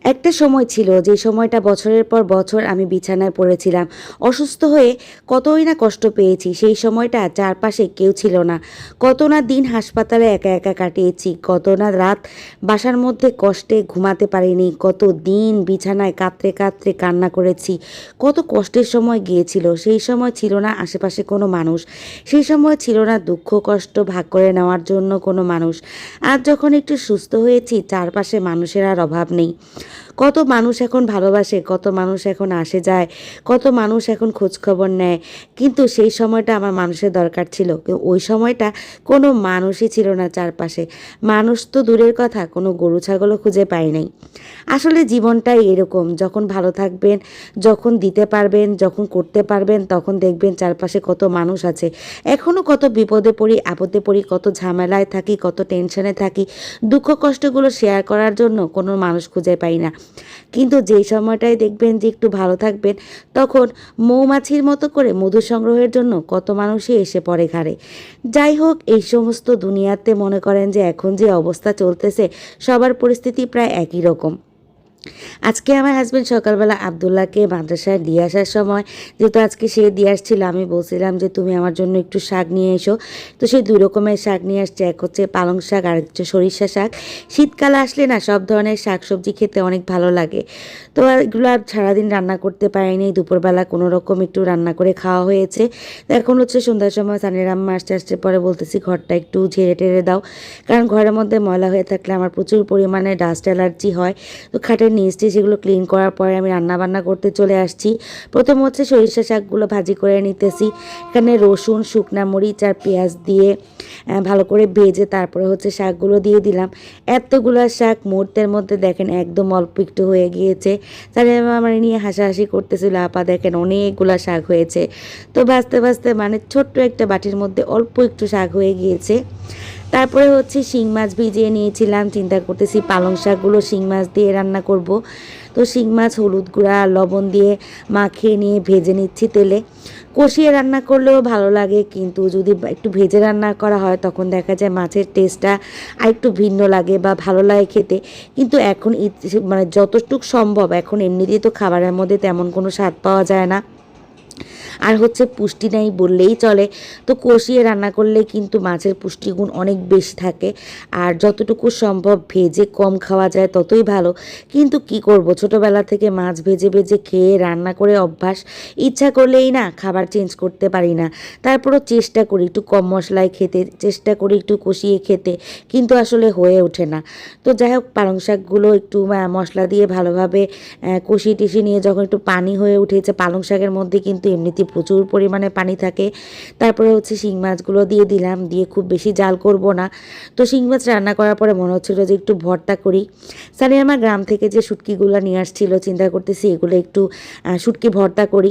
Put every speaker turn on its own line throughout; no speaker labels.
একটা সময় ছিল যে সময়টা বছরের পর বছর আমি বিছানায় পড়েছিলাম। অসুস্থ হয়ে কতই না কষ্ট পেয়েছি। সেই সময়টা চারপাশে কেউ ছিল না। কত না দিন হাসপাতালে একা একা কাটিয়েছি। কত না রাত বাসার মধ্যে কষ্টে ঘুমাতে পারিনি। কত দিন বিছানায় কাতরে কাতরে কান্না করেছি। কত কষ্টের সময় গিয়েছিল। সেই সময় ছিল না আশেপাশে কোনো মানুষ। সেই সময় ছিল না দুঃখ কষ্ট ভাগ করে নেওয়ার জন্য কোনো মানুষ। আজ যখন একটু সুস্থ হয়েছি চারপাশে মানুষের আর অভাব নেই। কত মানুষ এখন ভালোবাসে, কত মানুষ এখন আসে যায়, কত মানুষ এখন খোঁজখবর নেয়। কিন্তু সেই সময়টা আমার মানুষের দরকার ছিল। ওই সময়টা কোনো মানুষই ছিল না চারপাশে। মানুষ তো দূরের কথা, কোনো গরু ছাগলও খুঁজে পাই নাই। আসলে জীবনটাই এরকম, যখন ভালো থাকবেন, যখন দিতে পারবেন, যখন করতে পারবেন, তখন দেখবেন চারপাশে কত মানুষ আছে। এখনও কত বিপদে পড়ি, আপদে পড়ি, কত ঝামেলায় থাকি, কত টেনশনে থাকি, দুঃখ কষ্টগুলো শেয়ার করার জন্য কোনো মানুষ খুঁজে পাই না। কিন্তু যেই সময়টায় দেখবেন যে একটু ভালো থাকবেন, তখন মৌমাছির মতো করে মধু সংগ্রহের জন্য কত মানুষই এসে পড়ে ঘাড়ে। যাই হোক, এই সমস্ত দুনিয়াতে মনে করেন যে এখন যে অবস্থা চলতেছে, সবার পরিস্থিতি প্রায় একই রকম। আজকে আমার হাজব্যান্ড সকালবেলা আবদুল্লাহকে মাদ্রাসায় দিয়ে আসার সময়, যেহেতু আজকে সে দিয়ে আসছিল, আমি বলছিলাম যে তুমি আমার জন্য একটু শাক নিয়ে এসো। তো সে দুই রকমের শাক নিয়ে আসছে, এক হচ্ছে পালং শাক আর হচ্ছে সরিষা শাক। শীতকালে আসলে না সব ধরনের শাক সবজি খেতে অনেক ভালো লাগে। তো এগুলো আর সারাদিন রান্না করতে পারিনি, দুপুরবেলা কোনো রকম একটু রান্না করে খাওয়া হয়েছে। তো এখন হচ্ছে সন্ধ্যার সময় সানির আম্মা আসতে আসতে পরে বলতেছি ঘরটা একটু ঝেড়ে টেড়ে দাও, কারণ ঘরের মধ্যে ময়লা হয়ে থাকলে আমার প্রচুর পরিমাণে ডাস্ট অ্যালার্জি হয়। তো খাটের নিচটি সেগুলো ক্লিন করার পরে আমি রান্না বান্না করতে চলে আসছি। প্রথম হচ্ছে সরিষা শাকগুলো ভাজি করে নিতেছি। এখানে রসুন, শুকনা মরিচ আর পেঁয়াজ দিয়ে ভালো করে ভেজে তারপরে হচ্ছে শাকগুলো দিয়ে দিলাম। এতগুলো শাক মুহূর্তের মধ্যে দেখেন একদম অল্প একটু হয়ে গিয়েছে। তাহলে আমার নিয়ে হাসাহাসি করতেছিল, আপা দেখেন অনেকগুলো শাক হয়েছে। তো ভাজতে ভাজতে মানে ছোট্ট একটা বাটির মধ্যে অল্প একটু শাক হয়ে গিয়েছে। তারপরে হচ্ছে শিং মাছ ভিজিয়ে নিয়েছিলাম, চিন্তা করতেছি পালং শাকগুলো শিং মাছ দিয়ে রান্না করব। তো শিং মাছ হলুদ গুঁড়া লবণ দিয়ে মাখিয়ে নিয়ে ভেজে নিচ্ছি তেলে। কষিয়ে রান্না করলেও ভালো লাগে, কিন্তু যদি একটু ভেজে রান্না করা হয় তখন দেখা যায় মাছের টেস্টটা আর একটু ভিন্ন লাগে বা ভালো লাগে খেতে। কিন্তু এখন মানে যতটুকু সম্ভব, এখন এমনিতেই তো খাবারের মধ্যে তেমন কোনো স্বাদ পাওয়া যায় না, আর হচ্ছে পুষ্টি নেই বললেই চলে। তো কষিয়ে রান্না করলে কিন্তু মাছের পুষ্টিগুণ অনেক বেশি থাকে। আর যতটুকু সম্ভব ভেজে কম খাওয়া যায় ততই ভালো। কিন্তু কি করব, ছোটোবেলা থেকে মাছ ভেজে ভেজে খেয়ে রান্না করে অভ্যাস। ইচ্ছা করলেই না খাবার চেঞ্জ করতে পারি না। তারপরও চেষ্টা করি একটু কম মশলায় খেতে, চেষ্টা করি একটু কষিয়ে খেতে, কিন্তু আসলে হয়ে ওঠে না। তো যাই হোক, পালং শাকগুলো একটু মশলা দিয়ে ভালোভাবে কষিয়ে টিষিয়ে নিয়ে যখন একটু পানি হয়ে উঠেছে, পালং শাকের মধ্যে কিন্তু এমনিতে প্রচুর পরিমাণে পানি থাকে। তারপরে হচ্ছে শিং মাছগুলো দিয়ে দিলাম, দিয়ে খুব বেশি জাল করব না। তো শিং মাছ রান্না করার পরে মনে হচ্ছিল যে একটু ভর্তা করি। সানি আমার গ্রাম থেকে যে শুটকিগুলো নিয়ে আসছিল, চিন্তা করতেছি এগুলো একটু শুটকি ভর্তা করি।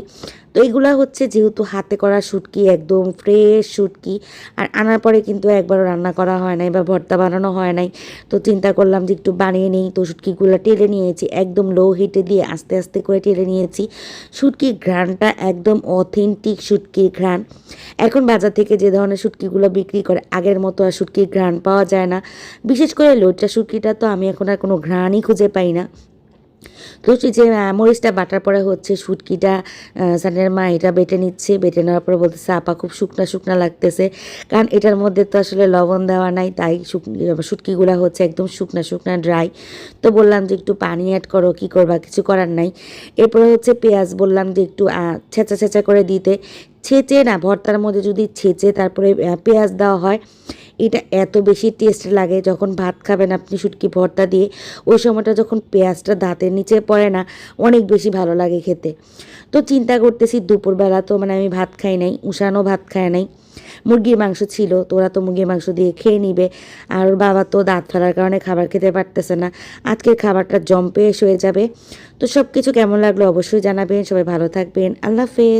তো এইগুলা হচ্ছে যেহেতু হাতে করা শুটকি, একদম ফ্রেশ শুটকি, আর আনার পরে কিন্তু একবারও রান্না করা হয় নাই বা ভর্তা বানানো হয় নাই। তো চিন্তা করলাম যে একটু বানিয়ে নিই। তো শুটকিগুলো টেলে নিয়েছি, একদম লো হিটে দিয়ে আস্তে আস্তে করে টেলে নিয়েছি। শুটকির ঘ্রাণটা একদম অথেন্টিক শুটকির ঘ্রাণ। এখন বাজার থেকে যে ধরনের শুটকিগুলো বিক্রি করে, আগের মতো আর শুটকির ঘ্রাণ পাওয়া যায় না। বিশেষ করে লোটটা শুটকিটা তো আমি এখন আর কোনো ঘ্রাণই খুঁজে পাই না। তো সেই যে মরিচটা বাটার পরে হচ্ছে শুটকিটা সানের মা এটা বেটে নিচ্ছে, বেটে নেওয়ার পরে বলতেছে আপা খুব শুকনা শুকনা লাগতেছে, কারণ এটার মধ্যে তো আসলে লবণ দেওয়া নাই, তাই শুটকিগুলো হচ্ছে একদম শুকনা শুকনা ড্রাই। তো বললাম যে একটু পানি অ্যাড করো, কী করবা, কিছু করার নাই। এরপরে হচ্ছে পেঁয়াজ বললাম যে একটু ছেঁচা ছেঁচা করে দিতে। ছেঁচে না, ভর্তার মধ্যে যদি ছেঁচে তারপরে পেঁয়াজ দেওয়া হয়, এটা এত বেশি টেস্ট লাগে। যখন ভাত খাবেন আপনি শুটকি ভর্তা দিয়ে, ওই সময়টা যখন পেঁয়াজটা দাঁতের নিচে পড়ে না, অনেক বেশি ভালো লাগে খেতে। তো চিন্তা করতেছি দুপুরবেলা তো মানে আমি ভাত খাই নাই, উষানও ভাত খায় নাই। মুরগির মাংস ছিল, তো ওরা তো মুরগির মাংস দিয়ে খেয়ে নিবে। আর ওর বাবা তো দাঁত ফেলার কারণে খাবার খেতে পারতেছে না। আজকের খাবারটা জম্পেশ হয়ে যাবে। তো সব কিছু কেমন লাগলো অবশ্যই জানাবেন। সবাই ভালো থাকবেন। আল্লাহ হাফেজ।